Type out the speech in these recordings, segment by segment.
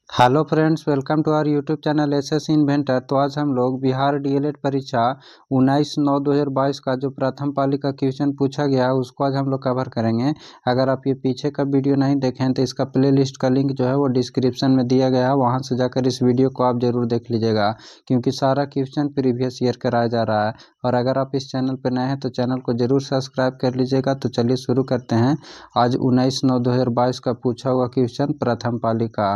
Hello friends, welcome to our YouTube channel SS inventor. तो आज हम लोग बिहार डीएलएड परीक्षा 19/9/2022 का जो प्रथम पाली का क्वेश्चन पूछा गया है उसको आज हम लोग कवर करेंगे। अगर आप ये पीछे का वीडियो नहीं देखें तो इसका प्लेलिस्ट का लिंक जो है वो डिस्क्रिप्शन में दिया गया है, वहाँ से जाकर इस वीडियो को आप ज़रूर देख लीजिएगा, क्योंकि सारा क्वेश्चन प्रीवियस ईयर कराया जा रहा है। और अगर आप इस चैनल पर नए हैं तो चैनल को ज़रूर सब्सक्राइब कर लीजिएगा। तो चलिए शुरू करते हैं। आज 19/9/2022 का पूछा हुआ क्वेश्चन प्रथम पाली का।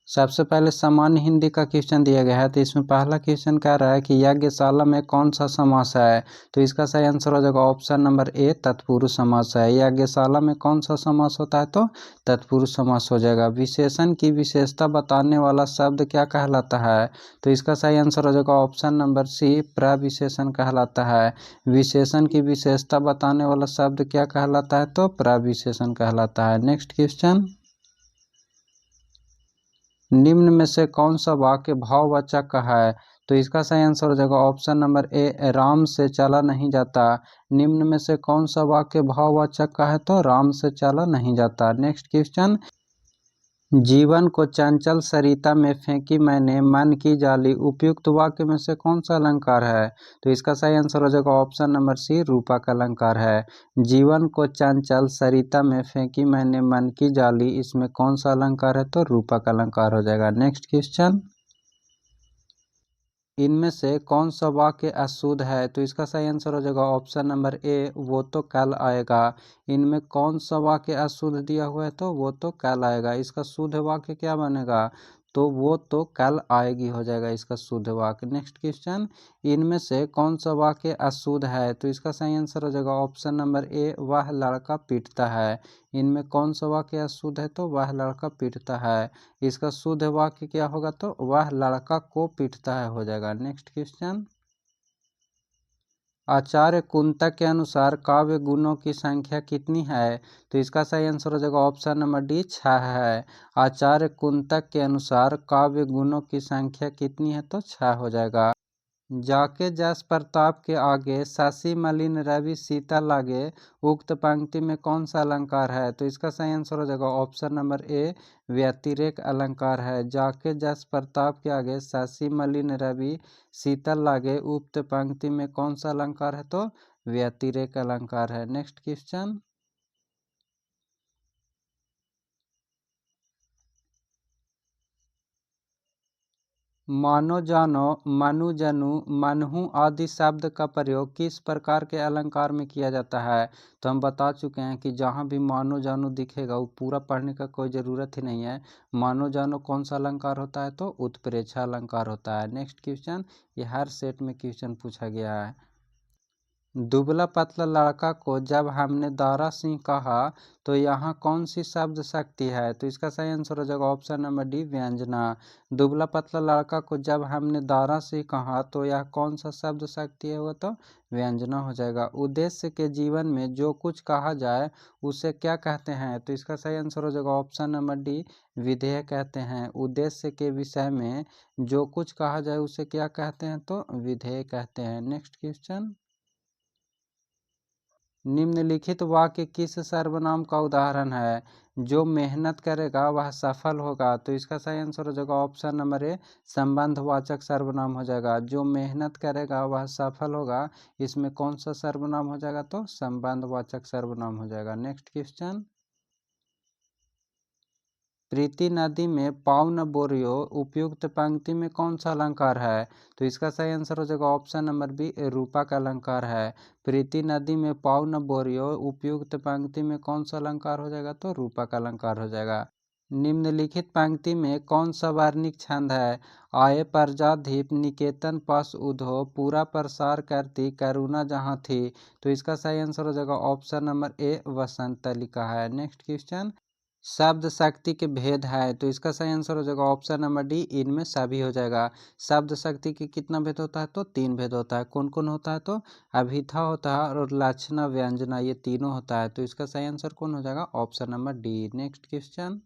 सबसे पहले सामान्य हिंदी का क्वेश्चन दिया गया है। तो इसमें पहला क्वेश्चन कह रहा है कि यज्ञशाला में कौन सा समास है। तो इसका सही आंसर हो जाएगा ऑप्शन नंबर ए, तत्पुरुष समास है। यज्ञशाला में कौन सा समास होता है तो तत्पुरुष समास हो जाएगा। विशेषण की विशेषता बताने वाला शब्द क्या कहलाता है। तो इसका सही आंसर हो जाएगा ऑप्शन नंबर सी, प्रविशेषण कहलाता है। विशेषण की विशेषता बताने वाला शब्द क्या कहलाता है तो प्रविशेषण कहलाता है। नेक्स्ट क्वेश्चन, निम्न में से कौन सा वाक्य भाववाचक है। तो इसका सही आंसर हो जाएगा ऑप्शन नंबर ए, राम से चला नहीं जाता। निम्न में से कौन सा वाक्य भाववाचक है तो राम से चला नहीं जाता। नेक्स्ट क्वेश्चन, जीवन को चंचल सरिता में फेंकी मैंने मन की जाली, उपयुक्त वाक्य में से कौन सा अलंकार है। तो इसका सही आंसर हो जाएगा ऑप्शन नंबर सी, रूपक अलंकार है। जीवन को चंचल सरिता में फेंकी मैंने मन की जाली, इसमें कौन सा अलंकार है तो रूपक अलंकार हो जाएगा। नेक्स्ट क्वेश्चन, इनमें से कौन सा वाक्य अशुद्ध है। तो इसका सही आंसर हो जाएगा ऑप्शन नंबर ए, वो तो कल आएगा। इनमें कौन सा वाक्य अशुद्ध दिया हुआ है तो वो तो कल आएगा। इसका शुद्ध वाक्य क्या बनेगा तो वो तो कल आएगी हो जाएगा इसका शुद्ध वाक्य। नेक्स्ट क्वेश्चन, इनमें से कौन सा वाक्य अशुद्ध है। तो इसका सही आंसर हो जाएगा ऑप्शन नंबर ए, वह लड़का पीटता है। इनमें कौन सा वाक्य अशुद्ध है तो वह लड़का पीटता है। इसका शुद्ध वाक्य क्या होगा तो वह लड़का को पीटता है हो जाएगा। नेक्स्ट क्वेश्चन, आचार्य कुंतक के अनुसार काव्य गुणों की संख्या कितनी है। तो इसका सही आंसर हो जाएगा ऑप्शन नंबर डी, 6 है। आचार्य कुंतक के अनुसार काव्य गुणों की संख्या कितनी है तो 6 हो जाएगा। जाके जस प्रताप के आगे, शशि मलिन रवि सीता लागे, उक्त पंक्ति में कौन सा अलंकार है। तो इसका सही आंसर हो जाएगा ऑप्शन नंबर ए, व्यतिरेक अलंकार है। जाके जस प्रताप के आगे, शशि मलिन रवि सीता लागे, उक्त पंक्ति में कौन सा अलंकार है तो व्यतिरेक अलंकार है। नेक्स्ट क्वेश्चन, मानो जानो, मनु जनु, मनहु आदि शब्द का प्रयोग किस प्रकार के अलंकार में किया जाता है। तो हम बता चुके हैं कि जहाँ भी मानो जानो दिखेगा वो पूरा पढ़ने का कोई ज़रूरत ही नहीं है। मानो जानो कौन सा अलंकार होता है तो उत्प्रेक्षा अलंकार होता है। नेक्स्ट क्वेश्चन, ये हर सेट में क्वेश्चन पूछा गया है। दुबला पतला लड़का को जब हमने दारा सिंह कहा तो यहाँ कौन सी शब्द शक्ति है। तो इसका सही आंसर हो जाएगा ऑप्शन नंबर डी, व्यंजना। दुबला पतला लड़का को जब हमने दारा सिंह कहा तो यह कौन सा शब्द शक्ति है वो तो व्यंजना हो जाएगा। उद्देश्य के जीवन में जो कुछ कहा जाए उसे क्या कहते हैं। तो इसका सही आंसर हो जाएगा ऑप्शन नंबर डी, विधेय कहते हैं। उद्देश्य के विषय में जो कुछ कहा जाए उसे क्या कहते हैं तो विधेय कहते हैं। नेक्स्ट क्वेश्चन, निम्नलिखित वाक्य किस सर्वनाम का उदाहरण है। जो मेहनत करेगा वह सफल होगा। तो इसका सही आंसर हो जाएगा ऑप्शन नंबर ए, संबंधवाचक सर्वनाम हो जाएगा। जो मेहनत करेगा वह सफल होगा, इसमें कौन सा सर्वनाम हो जाएगा तो संबंधवाचक सर्वनाम हो जाएगा। नेक्स्ट क्वेश्चन, प्रीति नदी में पाव न बोरियो, उपयुक्त पंक्ति में कौन सा अलंकार है। तो इसका सही आंसर हो जाएगा ऑप्शन नंबर बी, रूपक अलंकार है। प्रीति नदी में पाव न बोरियो, उपयुक्त पंक्ति में कौन सा अलंकार हो जाएगा तो रूपक अलंकार हो जाएगा। निम्नलिखित पंक्ति में कौन सा वर्णिक छंद है। आए प्रजाधीप निकेतन पश उधो, पूरा प्रसार करती करुणा जहाँ थी। तो इसका सही आंसर हो जाएगा ऑप्शन नंबर ए, वसंत लिखा है। नेक्स्ट क्वेश्चन, शब्द शक्ति के भेद है। तो इसका सही आंसर हो जाएगा ऑप्शन नंबर डी, इनमें सभी हो जाएगा। शब्द शक्ति के कितना भेद होता है तो 3 भेद होता है। कौन कौन होता है तो अभिथा होता है और लक्षणा व्यंजना, ये तीनों होता है। तो इसका सही आंसर कौन हो जाएगा option number D. Next question,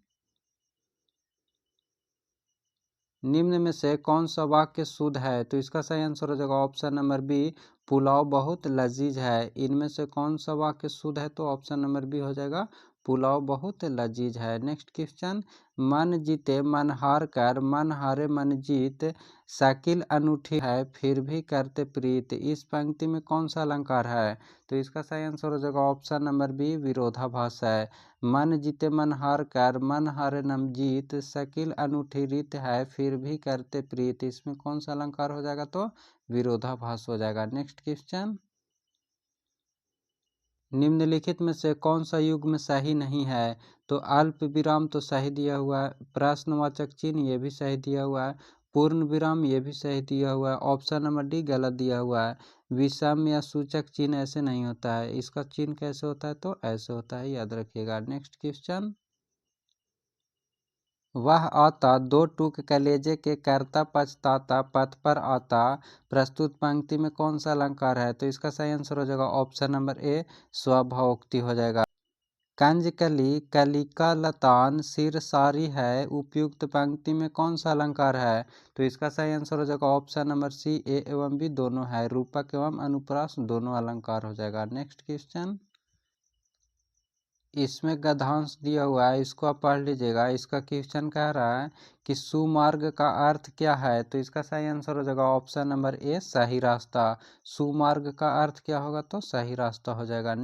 निम्न में से कौन सा वाक्य शुद्ध है। तो इसका सही आंसर हो जाएगा ऑप्शन नंबर बी, पुलाव बहुत लजीज है। इनमें से कौन सा वाक्य शुद्ध है तो ऑप्शन नंबर बी हो जाएगा, पुलाव बहुत लजीज है। नेक्स्ट क्वेश्चन, मन जीते मन हार कर, मन हारे मन जीत, शकील अनूठी है फिर भी करते प्रीत, इस पंक्ति में कौन सा अलंकार है? तो इसका सही आंसर हो जाएगा ऑप्शन नंबर बी, विरोधाभास है। मन जीते मन हार कर, मन हारे मन जीत, शकील अनूठी रीत है फिर भी करते प्रीत, इसमें कौन सा अलंकार हो जाएगा? तो विरोधाभास हो जाएगा। नेक्स्ट क्वेश्चन, निम्नलिखित में से कौन सा युग्म सही नहीं है? तो अल्प विराम तो सही दिया हुआ है, प्रश्नवाचक चिन्ह ये भी सही दिया हुआ है, पूर्ण विराम ये भी सही दिया हुआ है, ऑप्शन नंबर डी गलत दिया हुआ है, विषम या सूचक चिन्ह ऐसे नहीं होता है, इसका चिन्ह कैसे होता है? तो ऐसे होता है, याद रखिएगा। नेक्स्ट क्वेश्चन, वह आता दो टूक कलेजे के, करता पछताता पथ पर आता, प्रस्तुत पंक्ति में कौन सा अलंकार है? तो इसका सही आंसर हो जाएगा ऑप्शन नंबर ए, स्वभावोक्ति हो जाएगा। कंजकली कलिका लतान सिर सारी है, उपयुक्त पंक्ति में कौन सा अलंकार है? तो इसका सही आंसर हो जाएगा ऑप्शन नंबर सी, ए एवं बी दोनों है, रूपक एवं अनुप्रास दोनों अलंकार हो जाएगा। नेक्स्ट क्वेश्चन, इसमें गद्यांश दिया हुआ है, इसको आप पढ़ लीजिएगा। इसका क्वेश्चन कह रहा है कि सुमार्ग का अर्थ क्या है? तो इसका सही आंसर हो जाएगा ऑप्शन नंबर ए, सही रास्ता। सुमार्ग का अर्थ क्या होगा? तो सही रास्ता हो जाएगा।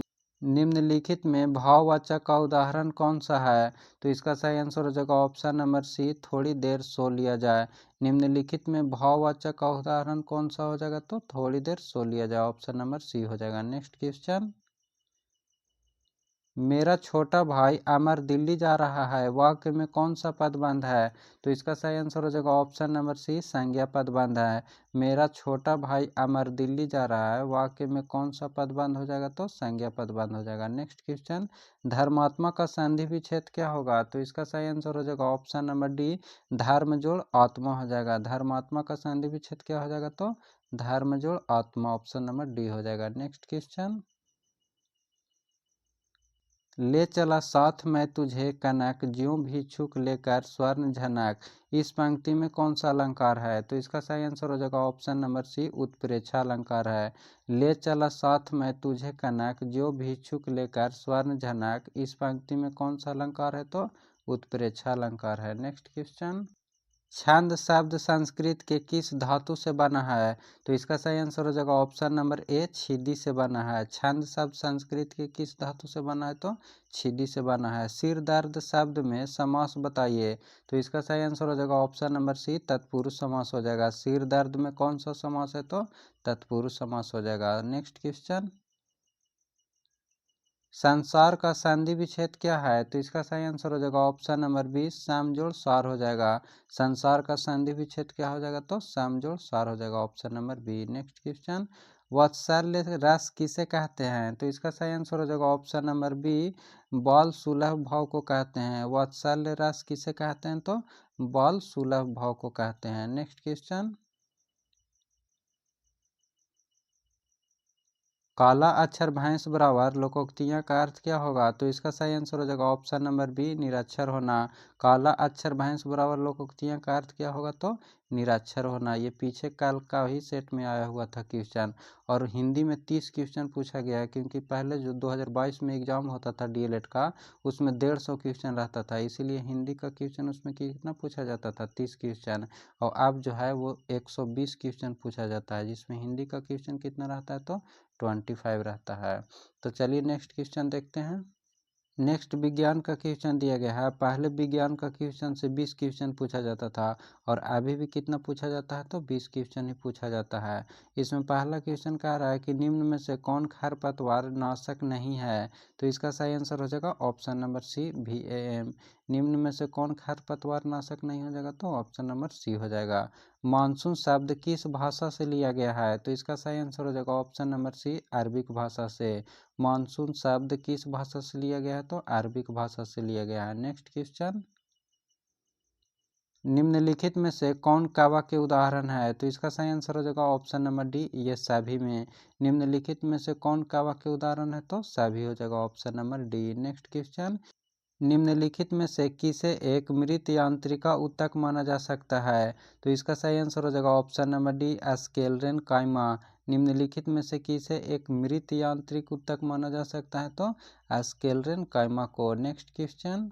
निम्नलिखित में भाववाचक का उदाहरण कौन सा है? तो इसका सही आंसर हो जाएगा ऑप्शन नंबर सी, थोड़ी देर सो लिया जाए। निम्नलिखित में भाववाचक का उदाहरण कौन सा हो जाएगा? तो थोड़ी देर सो लिया जाए, ऑप्शन नंबर सी हो जाएगा। नेक्स्ट क्वेश्चन, मेरा छोटा भाई अमर दिल्ली जा रहा है, वाक्य में कौन सा पदबंध है? तो इसका सही आंसर हो जाएगा ऑप्शन नंबर सी, संज्ञा पदबंध है। मेरा छोटा भाई अमर दिल्ली जा रहा है, वाक्य में कौन सा पदबंध हो जाएगा? तो संज्ञा पदबंध हो जाएगा। नेक्स्ट क्वेश्चन, धर्मात्मा का संधि विच्छेद क्या होगा? तो इसका सही आंसर हो जाएगा ऑप्शन नंबर डी, धर्म जोड़ आत्मा हो जाएगा। धर्मात्मा का संधि विच्छेद क्या हो जाएगा? तो धर्म जोड़ आत्मा, ऑप्शन नंबर डी हो जाएगा। नेक्स्ट क्वेश्चन, ले चला साथ मैं तुझे कनक, ज्यों भिक्षुक लेकर स्वर्ण झनक, इस पंक्ति में कौन सा अलंकार है? तो इसका सही आंसर हो जाएगा ऑप्शन नंबर सी, उत्प्रेक्षा अलंकार है। ले चला साथ मैं तुझे कनक, ज्यों भिक्षुक लेकर स्वर्ण झनक, इस पंक्ति में कौन सा अलंकार है? तो उत्प्रेक्षा अलंकार है। नेक्स्ट क्वेश्चन, छंद शब्द संस्कृत के किस धातु से बना है? तो इसका सही आंसर हो जाएगा ऑप्शन नंबर ए, छिदी से बना है। छंद शब्द संस्कृत के किस धातु से बना है? तो छिदी से बना है। सिर दर्द शब्द में समास बताइए। तो इसका सही आंसर हो जाएगा ऑप्शन नंबर सी, तत्पुरुष समास हो जाएगा। सिर दर्द में कौन सा समास है? तो तत्पुरुष समास हो जाएगा। नेक्स्ट क्वेश्चन, संसार का संधि विच्छेद क्या है? तो इसका सही आंसर हो जाएगा ऑप्शन नंबर बी, समजोड़ सार हो जाएगा। संसार का संधि विच्छेद क्या हो जाएगा? तो समजोड़ सार हो जाएगा, option number B. Next question, वात्सल्य रस किसे कहते हैं? तो इसका सही आंसर हो जाएगा ऑप्शन नंबर बी, बाल सुलभ भाव को कहते हैं। वात्सल्य रस किसे कहते हैं? तो बाल सुलभ भाव को कहते हैं। नेक्स्ट क्वेश्चन, काला अक्षर भैंस बराबर लोकोक्तियाँ का अर्थ क्या होगा? तो इसका सही आंसर हो जाएगा ऑप्शन नंबर बी, निरक्षर होना। काला अक्षर भैंस बराबर लोकोक्तियाँ का अर्थ क्या होगा? तो निरक्षर होना। ये पीछे कल का ही सेट में आया हुआ था क्वेश्चन, और हिंदी में 30 क्वेश्चन पूछा गया है, क्योंकि पहले जो 2022 में एग्जाम होता था डीएलएड का, उसमें 150 क्वेश्चन रहता था, इसीलिए हिंदी का क्वेश्चन उसमें कितना पूछा जाता था? 30 क्वेश्चन। और अब जो है वो 120 क्वेश्चन पूछा जाता है, जिसमें हिंदी का क्वेश्चन कितना रहता है? तो 25 रहता है। तो चलिए नेक्स्ट क्वेश्चन देखते हैं। नेक्स्ट विज्ञान का क्वेश्चन दिया गया है। पहले विज्ञान का क्वेश्चन से 20 क्वेश्चन पूछा जाता था, और अभी भी कितना पूछा जाता है? तो 20 क्वेश्चन ही पूछा जाता है। इसमें पहला क्वेश्चन कह रहा है कि निम्न में से कौन खरपतवार नाशक नहीं है? तो इसका सही आंसर हो जाएगा ऑप्शन नंबर सी, VAM। निम्न में से कौन खरपतवार नाशक नहीं हो जाएगा? तो ऑप्शन नंबर सी हो जाएगा। मानसून शब्द किस भाषा से लिया गया है? तो इसका सही आंसर हो जाएगा ऑप्शन नंबर सी, अरबिक भाषा से। मानसून शब्द किस भाषा से लिया गया है? तो अरबिक भाषा से लिया गया है। नेक्स्ट क्वेश्चन, निम्नलिखित में से कौन कौवा के उदाहरण है? तो इसका सही आंसर हो जाएगा ऑप्शन नंबर डी, ये सभी में। निम्नलिखित में से कौन कौवा के उदाहरण है? तो सभी हो जाएगा, option number D. Next question, निम्नलिखित में से किसे एक मृत यांत्रिका ऊतक माना जा सकता है? तो इसका सही आंसर हो जाएगा ऑप्शन नंबर डी, स्केलरेन काइमा। निम्नलिखित में से किसे एक मृत यांत्रिक ऊतक माना जा सकता है? तो एस्केलरेन काइमाको। नेक्स्ट क्वेश्चन,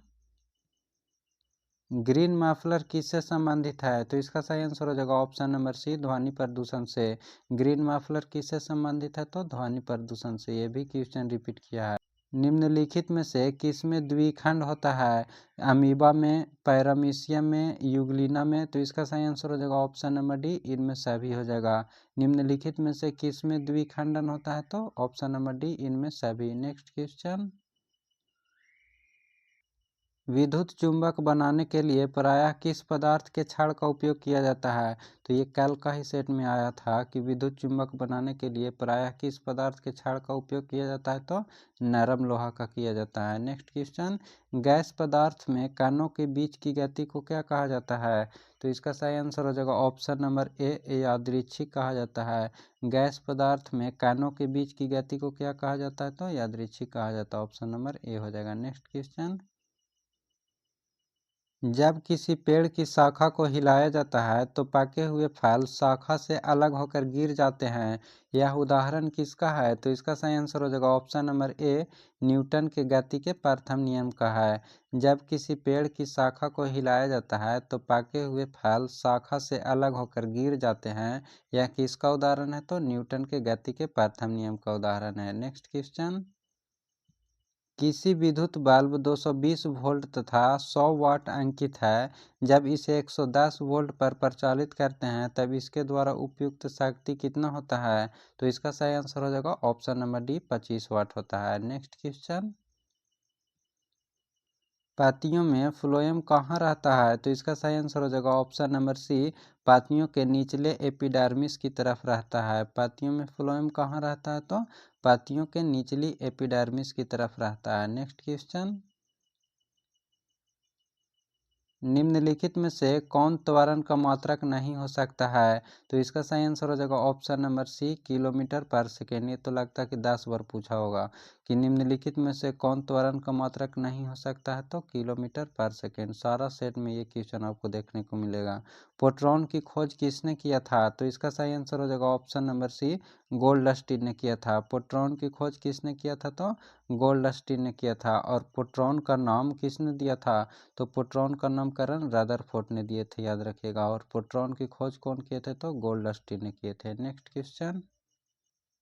ग्रीन मफलर किससे संबंधित है? तो इसका सही आंसर हो जाएगा ऑप्शन नंबर सी, ध्वनि प्रदूषण से। ग्रीन मफलर किससे संबंधित है? तो ध्वनि प्रदूषण से। ये भी क्वेश्चन रिपीट किया है। निम्नलिखित में से किसमें द्विखंड होता है? अमीबा में, पैरामीशियम में, यूग्लिना में। तो इसका सही आंसर हो जाएगा ऑप्शन नंबर डी, इनमें सभी हो जाएगा। निम्नलिखित में से किसमें द्विखंडन होता है? तो ऑप्शन नंबर डी, इनमें सभी। नेक्स्ट क्वेश्चन, विद्युत चुंबक बनाने के लिए प्रायः किस पदार्थ के छड़ का उपयोग किया जाता है? तो ये कल का ही सेट में आया था कि विद्युत चुंबक बनाने के लिए प्रायः किस पदार्थ के छड़ का उपयोग किया जाता है? तो नरम लोहा का किया जाता है। नेक्स्ट क्वेश्चन, गैस पदार्थ में कणों के बीच की गति को क्या कहा जाता है? तो इसका सही आंसर हो जाएगा ऑप्शन नंबर ए, यादृच्छिक कहा जाता है। गैस पदार्थ में कणों के बीच की गति को क्या कहा जाता है? तो यादृच्छिक कहा जाता है। ऑप्शन नंबर ए हो जाएगा। नेक्स्ट क्वेश्चन, जब किसी पेड़ की शाखा को हिलाया जाता है तो पके हुए फल शाखा से अलग होकर गिर जाते हैं। यह उदाहरण किसका है? तो इसका सही आंसर हो जाएगा ऑप्शन नंबर ए, न्यूटन के गति के प्रथम नियम का है। जब किसी पेड़ की शाखा को हिलाया जाता है तो पके हुए फल शाखा से अलग होकर गिर जाते हैं। यह किसका उदाहरण है? तो न्यूटन के गति के प्रथम नियम का उदाहरण है। नेक्स्ट क्वेश्चन, किसी विद्युत बल्ब 220 वोल्ट तथा 100 वाट अंकित है। जब इसे 110 वोल्ट पर प्रचालित करते हैं तब इसके द्वारा उपयुक्त शक्ति कितना होता है? तो इसका सही आंसर हो जाएगा ऑप्शन नंबर डी, 25 वाट होता है। नेक्स्ट क्वेश्चन, पातियों में फ्लोएम कहाँ रहता है? तो इसका सही आंसर हो जाएगा ऑप्शन नंबर सी, पातियों के निचले एपिडर्मिस की तरफ रहता है। पातियों में फ्लोएम कहाँ रहता है? तो पातियों के निचली एपिडर्मिस की तरफ रहता है। नेक्स्ट क्वेश्चन, निम्नलिखित में से कौन त्वरण का मात्रक नहीं हो सकता है? तो इसका सही आंसर हो जाएगा ऑप्शन नंबर सी, किलोमीटर पर सेकेंड। ये तो लगता है कि 10 बार पूछा होगा कि निम्नलिखित में से कौन त्वरण का मात्रक नहीं हो सकता है? तो किलोमीटर पर सेकेंड। सारा सेट में ये क्वेश्चन आपको देखने को मिलेगा। प्रोटॉन की खोज किसने किया था? तो इसका सही आंसर हो जाएगा ऑप्शन नंबर सी, गोल्डस्टीन ने किया था। प्रोटॉन की खोज किसने किया था? तो गोल्डस्टीन ने किया था। और प्रोटॉन का नाम किसने दिया था? तो प्रोटॉन का नामकरण रदरफोर्ड ने दिए थे, याद रखिएगा। और प्रोटॉन की खोज कौन किए थे? तो गोल्डस्टीन ने किए थे। नेक्स्ट क्वेश्चन,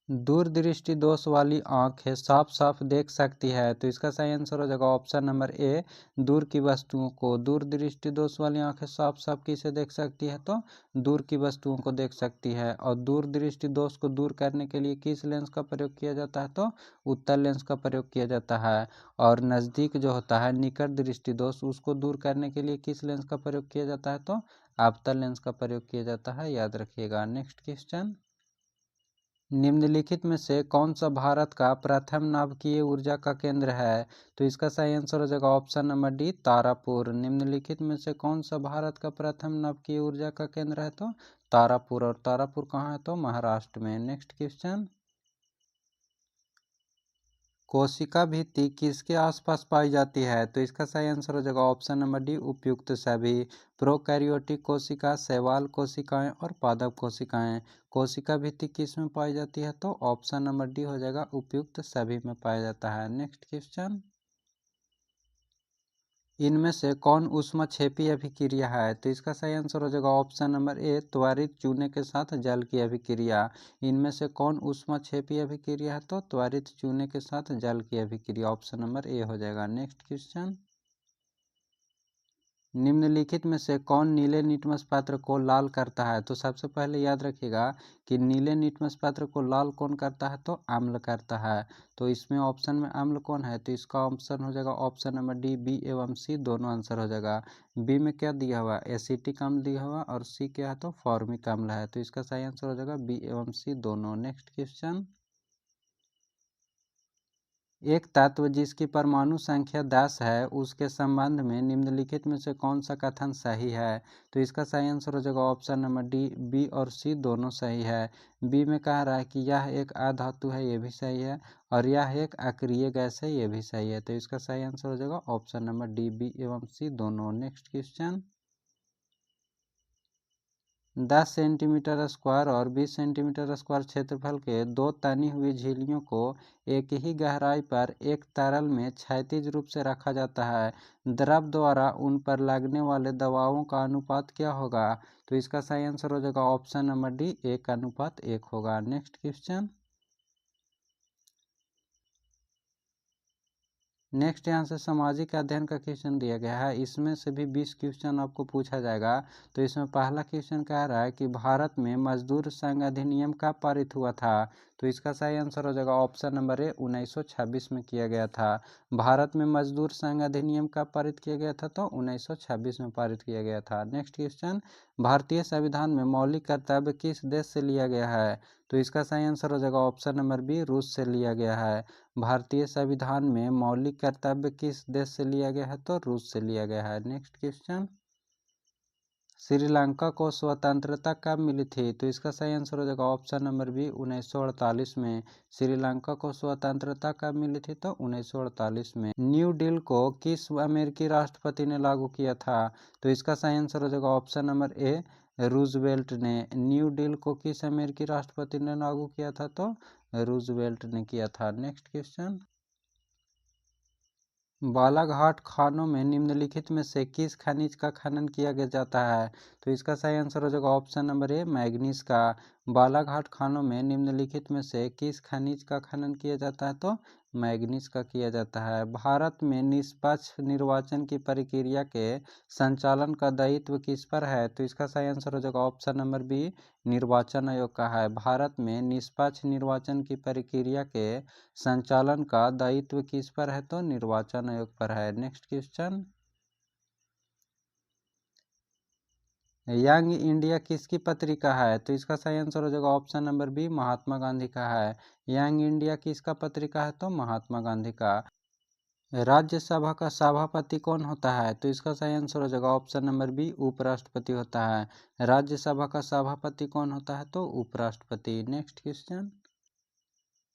दूरदृष्टि दोष वाली आंखें साफ साफ देख सकती है। तो इसका सही आंसर हो जाएगा ऑप्शन नंबर ए, दूर की वस्तुओं को। दूरदृष्टि दोष वाली आंखें साफ साफ किसे देख सकती है? तो दूर की वस्तुओं को देख सकती है। और दूरदृष्टि दोष को दूर करने के लिए किस लेंस का प्रयोग किया जाता है? तो उत्तल लेंस का प्रयोग किया जाता है। और नज़दीक जो होता है निकट दृष्टि दोष, उसको दूर करने के लिए किस लेंस का प्रयोग किया जाता है? तो अवतल लेंस का प्रयोग किया जाता है, याद रखिएगा। नेक्स्ट क्वेश्चन, निम्नलिखित में से कौन सा भारत का प्रथम नाभिकीय ऊर्जा का केंद्र है? तो इसका सही आंसर हो जाएगा ऑप्शन नंबर डी, तारापुर। निम्नलिखित में से कौन सा भारत का प्रथम नाभिकीय ऊर्जा का केंद्र है? तो तारापुर। और तारापुर कहाँ है? तो महाराष्ट्र में। नेक्स्ट क्वेश्चन, कोशिका भित्ति किसके आसपास पाई जाती है? तो इसका सही आंसर हो जाएगा ऑप्शन नंबर डी, उपयुक्त सभी। प्रोकैरियोटिक कोशिका, शैवाल कोशिकाएं और पादप कोशिकाएं। कोशिका भित्ति किस में पाई जाती है? तो ऑप्शन नंबर डी हो जाएगा, उपयुक्त सभी में पाया जाता है। नेक्स्ट क्वेश्चन, इनमें से कौन ऊष्मक्षेपी अभिक्रिया है? तो इसका सही आंसर हो जाएगा ऑप्शन नंबर ए, त्वरित चूने के साथ जल की अभिक्रिया। इनमें से कौन ऊष्मक्षेपी अभिक्रिया है? तो त्वरित चूने के साथ जल की अभिक्रिया। ऑप्शन नंबर ए हो जाएगा। नेक्स्ट क्वेश्चन, निम्नलिखित में से कौन नीले लिटमस पत्र को लाल करता है? तो सबसे पहले याद रखिएगा कि नीले लिटमस पत्र को लाल कौन करता है? तो अम्ल करता है। तो इसमें ऑप्शन में अम्ल कौन है? तो इसका ऑप्शन हो जाएगा ऑप्शन नंबर डी, बी एवं सी दोनों आंसर हो जाएगा। बी में क्या दिया हुआ? एसिटिक अम्ल दिया हुआ। और सी क्या है? तो फॉर्मिक अम्ल है। तो इसका सही आंसर हो जाएगा बी एवं सी दोनों। नेक्स्ट क्वेश्चन, एक तत्व जिसकी परमाणु संख्या 10 है उसके संबंध में निम्नलिखित में से कौन सा कथन सही है? तो इसका सही आंसर हो जाएगा ऑप्शन नंबर डी, बी और सी दोनों सही है। बी में कह रहा है कि यह एक अधातु है, ये भी सही है। और यह एक अक्रिय गैस है, ये भी सही है। तो इसका सही आंसर हो जाएगा ऑप्शन नंबर डी, बी एवं सी दोनों। नेक्स्ट क्वेश्चन, 10 सेंटीमीटर स्क्वायर और 20 सेंटीमीटर स्क्वायर क्षेत्रफल के दो तनी हुई झिल्लियों को एक ही गहराई पर एक तरल में क्षैतिज रूप से रखा जाता है। द्रव द्वारा उन पर लगने वाले दबावों का अनुपात क्या होगा? तो इसका सही आंसर हो जाएगा ऑप्शन नंबर डी, 1:1 होगा। Next question. नेक्स्ट यहाँ से सामाजिक अध्ययन का क्वेश्चन दिया गया है। इसमें से भी 20 क्वेश्चन आपको पूछा जाएगा। तो इसमें पहला क्वेश्चन कह रहा है कि भारत में मजदूर संघ अधिनियम कब पारित हुआ था? तो इसका सही आंसर हो जाएगा ऑप्शन नंबर ए, 1926 में किया गया था। भारत में मजदूर संघ अधिनियम कब पारित किया गया था? तो 1926 में पारित किया गया था। Next question. भारतीय संविधान में मौलिक कर्तव्य किस देश से लिया गया है? तो इसका सही आंसर हो जाएगा ऑप्शन नंबर बी, रूस से लिया गया है। भारतीय संविधान में मौलिक कर्तव्य किस देश से लिया गया है? तो रूस से लिया गया है। Next question. श्रीलंका को स्वतंत्रता कब मिली थी? तो इसका सही आंसर हो जाएगा ऑप्शन नंबर बी, 1948 में। श्रीलंका को स्वतंत्रता कब मिली थी? तो 1948 में। न्यू डील को किस अमेरिकी राष्ट्रपति ने लागू किया था? तो इसका सही आंसर हो जाएगा ऑप्शन नंबर ए, रूजवेल्ट ने। न्यू डील को किस अमेरिकी राष्ट्रपति ने लागू किया था? तो रूजवेल्ट ने किया था। Next question. बालाघाट खानों में निम्नलिखित में से किस खनिज का खनन किया जाता है? तो इसका सही आंसर हो जाएगा ऑप्शन नंबर ए, मैग्नीज का। बालाघाट खानों में निम्नलिखित में से किस खनिज का खनन किया जाता है? तो मैग्नीज का किया जाता है। भारत में निष्पक्ष निर्वाचन की प्रक्रिया के संचालन का दायित्व किस पर है? तो इसका सही आंसर हो जाएगा ऑप्शन नंबर बी, निर्वाचन आयोग का है। भारत में निष्पक्ष निर्वाचन की प्रक्रिया के संचालन का दायित्व किस पर है? तो निर्वाचन आयोग पर है। Next question. यंग इंडिया किसकी पत्रिका है? तो इसका सही आंसर हो जाएगा option number B, Mahatma Gandhi का है। यंग इंडिया किसका पत्रिका है? तो महात्मा गांधी का। राज्यसभा का सभापति कौन होता है? तो इसका सही आंसर हो जाएगा ऑप्शन नंबर बी, उपराष्ट्रपति होता है। राज्यसभा का सभापति कौन होता है? तो उपराष्ट्रपति। Next question.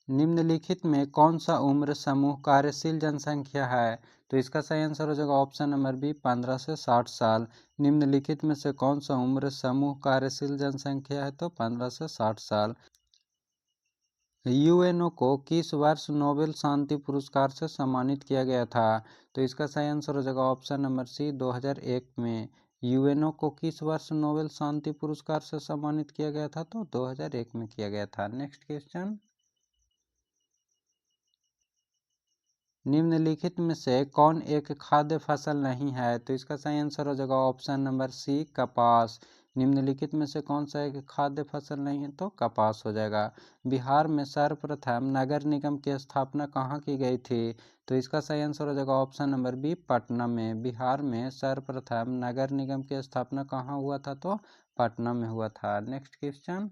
निम्नलिखित में कौन सा उम्र समूह कार्यशील जनसंख्या है? तो इसका सही आंसर हो जाएगा ऑप्शन नंबर बी, 15 से 60 साल। निम्नलिखित में से कौन सा उम्र समूह कार्यशील जनसंख्या है? तो 15 से 60 साल। यूएनओ को किस वर्ष नोबेल शांति पुरस्कार से सम्मानित किया गया था? तो इसका सही आंसर हो जाएगा ऑप्शन नंबर सी, 2001 में। यूएनओ को किस वर्ष नोबेल शांति पुरस्कार से सम्मानित किया गया था? तो 2001 में किया गया था। Next question. निम्नलिखित में से कौन एक खाद्य फसल नहीं है? तो इसका सही आंसर हो जाएगा ऑप्शन नंबर सी, कपास। निम्नलिखित में से कौन सा एक खाद्य फसल नहीं है? तो कपास हो जाएगा। बिहार में सर्वप्रथम नगर निगम की स्थापना कहाँ की गई थी? तो इसका सही आंसर हो जाएगा ऑप्शन नंबर बी, पटना में। बिहार में सर्वप्रथम नगर निगम की स्थापना कहाँ हुआ था? तो पटना में हुआ था। Next question.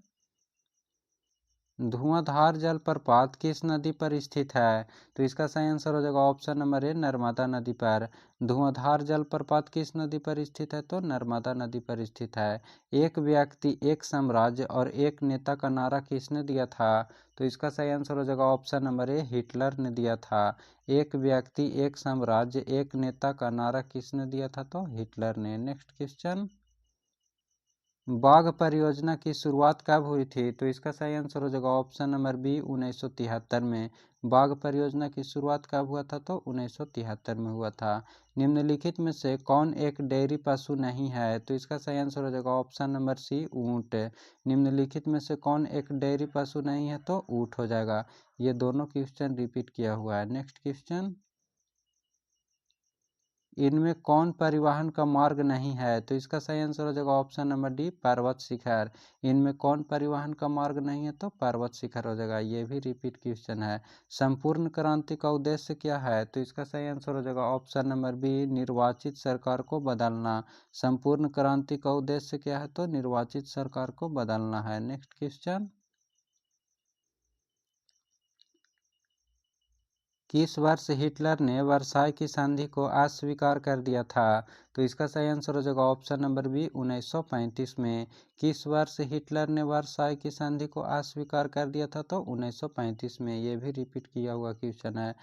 धुआंधार जलप्रपात किस नदी पर स्थित है? तो इसका सही आंसर हो जाएगा ऑप्शन नंबर ए, नर्मदा नदी पर। धुआंधार जलप्रपात किस नदी पर स्थित है? तो नर्मदा नदी पर स्थित है। एक व्यक्ति एक साम्राज्य और एक नेता का नारा किसने दिया था? तो इसका सही आंसर हो जाएगा ऑप्शन नंबर ए, हिटलर ने दिया था। एक व्यक्ति एक साम्राज्य एक नेता का नारा किसने दिया था? तो हिटलर ने। Next question. बाघ परियोजना की शुरुआत कब हुई थी? तो इसका सही आंसर हो जाएगा ऑप्शन नंबर बी, 1973 में। बाघ परियोजना की शुरुआत कब हुआ था? तो 1973 में हुआ था। निम्नलिखित में से कौन एक डेयरी पशु नहीं है? तो इसका सही आंसर हो जाएगा ऑप्शन नंबर सी, ऊंट। निम्नलिखित में से कौन एक डेयरी पशु नहीं है? तो ऊंट हो जाएगा। ये दोनों क्वेश्चन रिपीट किया हुआ है। Next question. इनमें कौन परिवहन का मार्ग नहीं है? तो इसका सही आंसर हो जाएगा ऑप्शन नंबर डी, पर्वत शिखर। इनमें कौन परिवहन का मार्ग नहीं है? तो पर्वत शिखर हो जाएगा। ये भी रिपीट क्वेश्चन है। संपूर्ण क्रांति का उद्देश्य क्या है? तो इसका सही आंसर हो जाएगा ऑप्शन नंबर बी, निर्वाचित सरकार को बदलना। संपूर्ण क्रांति का उद्देश्य क्या है? तो निर्वाचित सरकार को बदलना है। Next question. किस वर्ष हिटलर ने वर्साई की संधि को अस्वीकार कर दिया था? तो इसका सही आंसर हो जाएगा ऑप्शन नंबर बी, 1935 में। किस वर्ष हिटलर ने वर्साई की संधि को अस्वीकार कर दिया था? तो 1935 में। ये भी रिपीट किया हुआ क्वेश्चन है।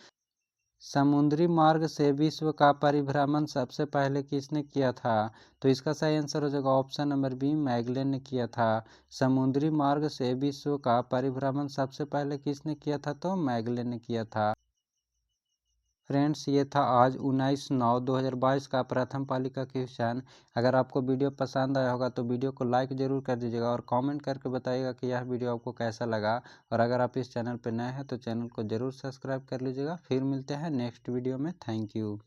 समुद्री मार्ग से विश्व का परिभ्रमण सबसे पहले किसने किया था? तो इसका सही आंसर हो जाएगा ऑप्शन नंबर बी, मैगलेन ने किया था। समुद्री मार्ग से विश्व का परिभ्रमण सबसे पहले किसने किया था? तो मैगलेन ने किया था। फ्रेंड्स, ये था आज 19/9/2022 का प्रथम पाली का क्वेश्चन। अगर आपको वीडियो पसंद आया होगा तो वीडियो को लाइक ज़रूर कर दीजिएगा और कमेंट करके बताइएगा कि यह वीडियो आपको कैसा लगा। और अगर आप इस चैनल पर नए हैं तो चैनल को ज़रूर सब्सक्राइब कर लीजिएगा। फिर मिलते हैं नेक्स्ट वीडियो में। Thank you.